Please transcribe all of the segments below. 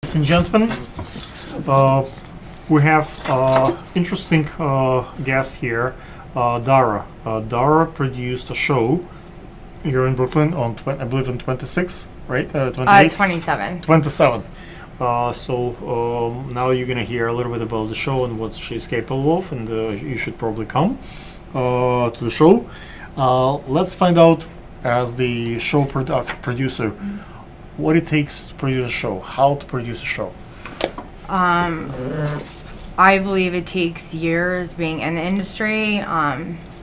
Ladies and gentlemen, uh, we have interesting guest here, Dara. Dara produced a show here in Brooklyn on, I believe, on 26, right? 28? 27. 27. Now you're gonna hear a little bit about the show and what she's capable of, and you should probably come to the show. Let's find out, as the show producer, what it takes to produce a show, how to produce a show. I believe it takes years being in the industry,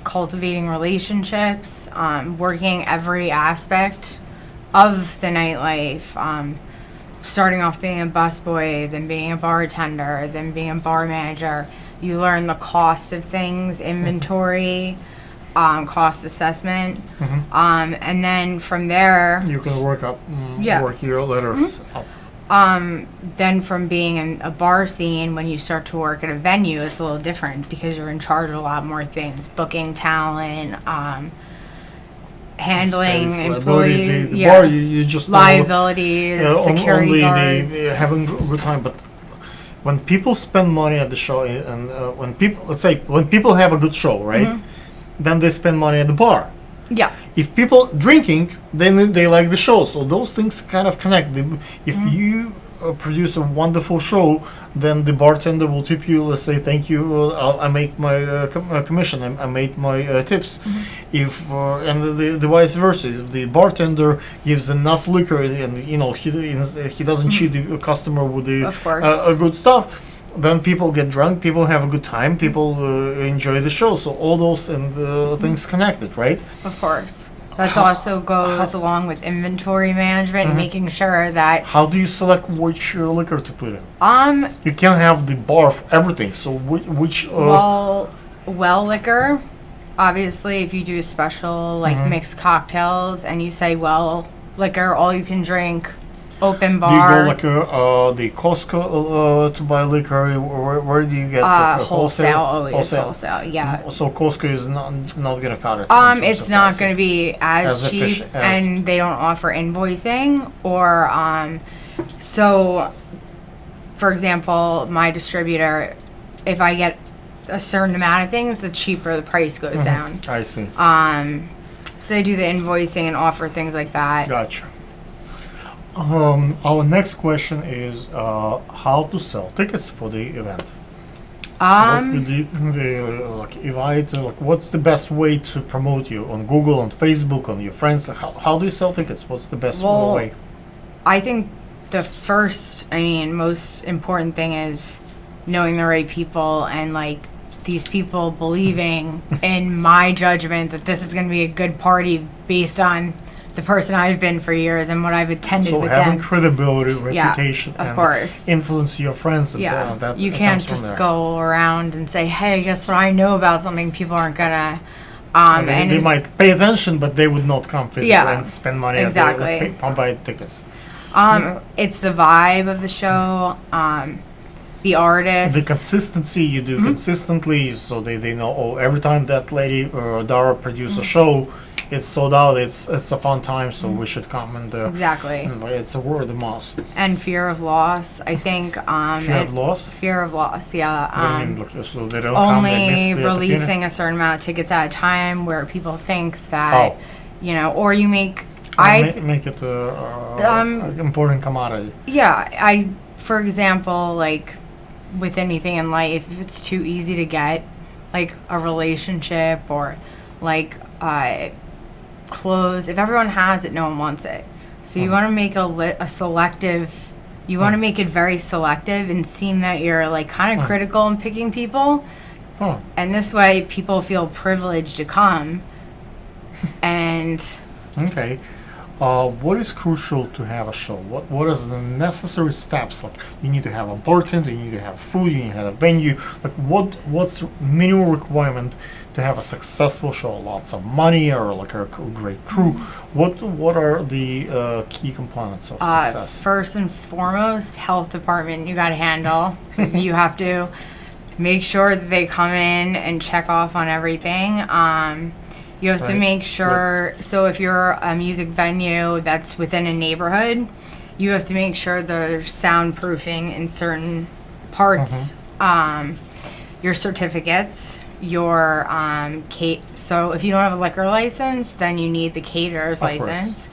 cultivating relationships, working every aspect of the nightlife, starting off being a busboy, then being a bartender, then being a bar manager. You learn the cost of things, inventory, cost assessment, and then from there You can work your letters up. then from being in a bar scene, when you start to work at a venue, it's a little different because you're in charge of a lot more things: booking talent, handling Space, employees, the bar, you just liabilities, security guards. They having a good time. But when people spend money at the show, and when people, let's say, when people have a good show, right, then they spend money at the bar. Yeah. If people drinking, then they like the show. So those things kind of connect. If you produce a wonderful show, then the bartender will tip you. Let's say, thank you. I make my commission. I made my tips. If and the vice versa. If the bartender gives enough liquor, and he doesn't cheat the customer with the Of course. good stuff, then people get drunk, people have a good time, people enjoy the show. So all those things connected, right? Of course. That also goes along with inventory management and making sure that How do you select which liquor to put in? You can't have the bar for everything. So which well liquor, obviously, if you do special like mixed cocktails and you say well liquor, all you can drink, open do you bar, go like the Costco to buy liquor? Where do you get wholesale, always wholesale, yeah. So Costco is not gonna cut it. It's not going to be as cheap, efficient and they don't offer invoicing or so. For example, my distributor, if I get a certain amount of things, the cheaper the price goes down. I see. So they do the invoicing and offer things like that. Gotcha. Our next question is how to sell tickets for the event. What's the best way to promote you on Google, on Facebook, on your friends? How do you sell tickets? What's the best way? I think the first, most important thing is knowing the right people and these people believing in my judgment that this is going to be a good party based on the person I've been for years and what I've attended with them. So having credibility, reputation, of course, influence your friends. Yeah, that you can't just go around and say, "Hey, guess what I know about something." People aren't gonna. They might pay attention, but they would not come physically and spend money. Exactly. Buy tickets. It's the vibe of the show. The artist. The consistency you do consistently, so they know. Oh, every time that lady or Dara produce a show, it's sold out. It's a fun time, so we should come and exactly. It's a word of mouth. And fear of loss, I think. Fear of loss. Fear of loss, yeah. So they don't only releasing a certain amount of tickets at a time, where people think that, or you make. Make it an important commodity. Yeah, for example, with anything in life, if it's too easy to get, like a relationship or clothes, if everyone has it, no one wants it. So you want to make a selective. You want to make it very selective and seem that you're kind of critical in picking people, and this way people feel privileged to come. And okay. What is crucial to have a show? What is the necessary steps? You need to have a bartender, you need to have food, you need to have a venue. What's minimum requirement to have a successful show? Lots of money or a great crew? What are the key components of success? First and foremost, health department you got to handle. You have to make sure that they come in and check off on everything. You have to make sure, so if you're a music venue that's within a neighborhood, you have to make sure there's soundproofing in certain parts. Your certificates, your so if you don't have a liquor license, then you need the caterer's Of course. license.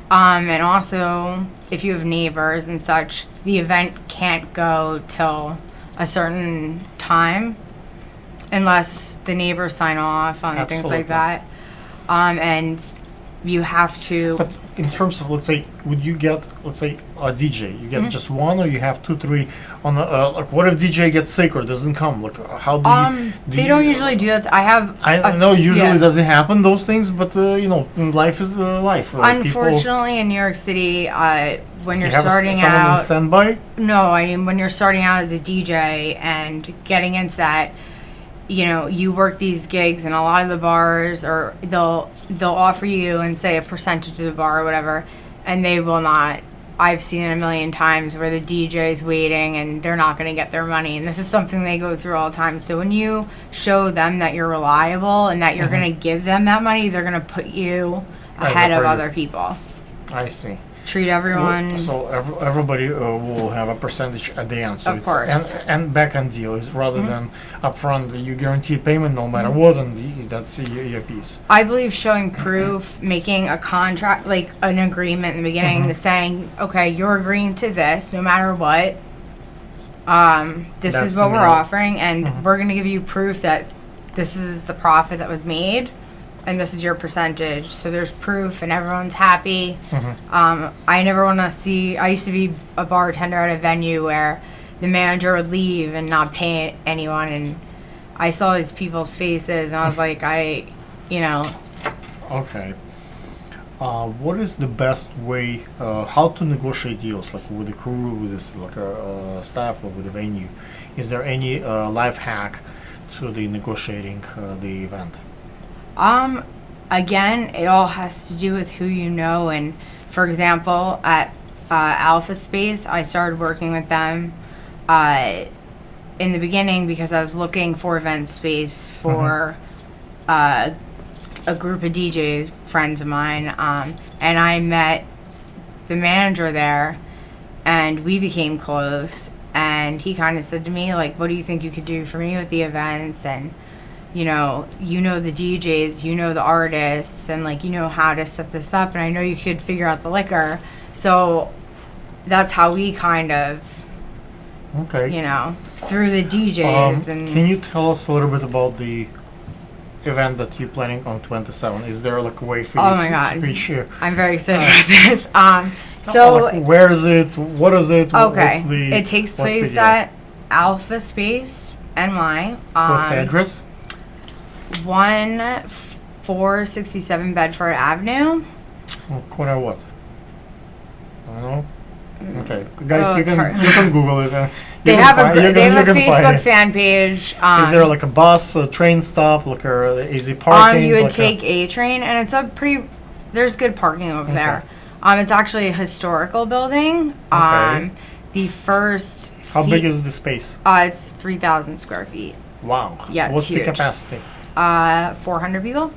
And also, if you have neighbors and such, the event can't go till a certain time unless the neighbors sign off on things Absolutely. like that. And you have to. But in terms of, let's say, would you get, let's say, a DJ? You get just one, or you have 2, 3 on the, like, what if DJ gets sick or doesn't come? Like, how do you? They don't usually do that. I know usually yeah. doesn't happen those things, but you know, life is life. People, Unfortunately, in New York City, when you're you have starting someone on out, standby. no, I mean when you're starting out as a DJ and getting into that, you know, you work these gigs, and a lot of the bars, or they'll offer you and say a percentage of the bar or whatever, and they will not. I've seen it a million times where the DJ's waiting and they're not going to get their money, and this is something they go through all the time. So when you show them that you're reliable and that you're going to give them that money, they're going to put you ahead of other people. I see. Treat everyone. So everybody will have a percentage at the end. So Of it's course. and back end deal is rather than upfront. You guarantee payment no matter what, and that's your piece. I believe showing proof, making a contract, like an agreement in the beginning, saying, okay, you're agreeing to this no matter what. This That's is what the we're minimum. offering, and we're going to give you proof that this is the profit that was made, and this is your percentage. So there's proof, and everyone's happy. I never want to see. I used to be a bartender at a venue where the manager would leave and not pay anyone, and I saw these people's faces, and I was like, you know. Okay. What is the best way? How to negotiate deals, like with the crew, with this, like staff, or with the venue? Is there any life hack to the negotiating the event? Again, it all has to do with who you know. And for example, at Alpha Space, I started working with them in the beginning because I was looking for event space for a group of DJ friends of mine. And I met the manager there, and we became close. And he kind of said to me, like, what do you think you could do for me with the events? And you know the DJs, you know the artists, and like you know how to set this up, and I know you could figure out the liquor. So that's how we kind of, Okay. you know, through the DJs. And Can you tell us a little bit about the event that you're planning on 27? Is there like a way for you Oh my God. to reach here? I'm very excited about this. So Like, where is it? What is it? okay, What's the, it takes what's the place deal? at Alpha Space NY. What's the address? 1467 Bedford Avenue. Corner what? I don't know. Okay, guys, Oh, you it's can hard. you can Google it. They have a you they have a can find Facebook it. fan page. Is there like a bus, a train stop, like a easy parking? You would like take a train, and it's a pretty. There's good parking over Okay. there. It's actually a historical building. Okay. The first. How big is the space? It's 3,000 square feet. Wow. Yeah, it's What's the huge. capacity? 400 people.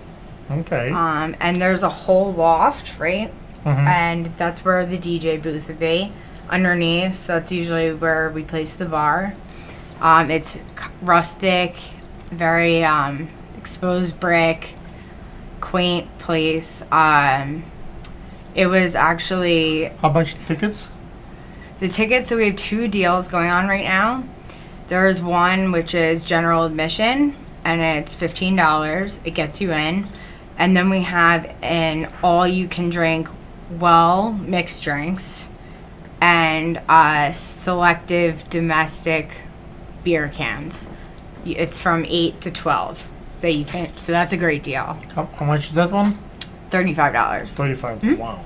Okay. And there's a whole loft, right? Mhm. And that's where the DJ booth would be. Underneath, that's usually where we place the bar. It's rustic, very exposed brick, quaint place. It was actually How much tickets? the tickets. So we have 2 deals going on right now. There's one which is general admission, and it's $15. It gets you in. And then we have an all-you-can-drink, mixed drinks, and selective domestic beer cans. It's from 8 to 12 that you can. So that's a great deal. How much is that one? $35 35. Wow.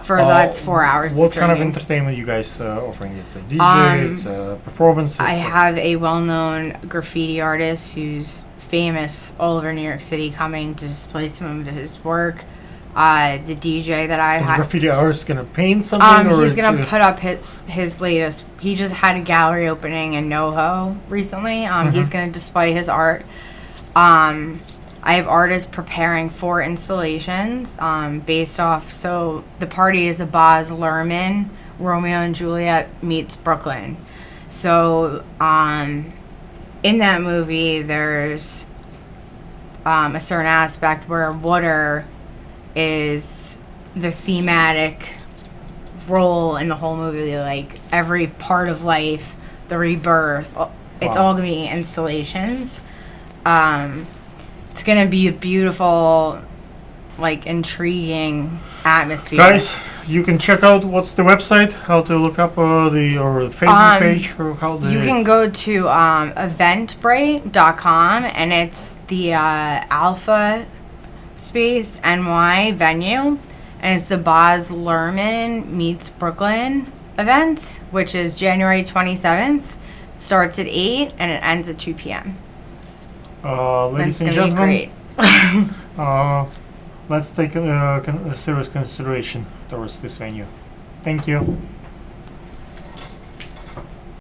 for that's 4 hours. What kind of drinking. entertainment you guys offering? It's a DJ, it's a performance. I it's have a well-known graffiti artist who's famous all over New York City coming to display some of his work. The DJ that I is have, graffiti artist gonna paint something, or he's it's, gonna put up his latest. He just had a gallery opening in NoHo recently. He's gonna display his art. I have artists preparing 4 installations based off. So the party is a Baz Luhrmann Romeo and Juliet meets Brooklyn. So, in that movie, there's a certain aspect where water is the thematic role in the whole movie. Like every part of life, the rebirth, it's Wow. all gonna be installations. It's gonna be a beautiful, like intriguing atmosphere. Guys, you can check out what's the website, how to look up the Facebook page, or how the. You can go to eventbrite.com, and it's the Alpha Space NY venue, and it's the Baz Luhrmann meets Brooklyn event, which is January 27th. It starts at 8 and it ends at 2 p.m. Ladies It's and gonna be gentlemen, great. let's take serious consideration towards this venue. Thank you.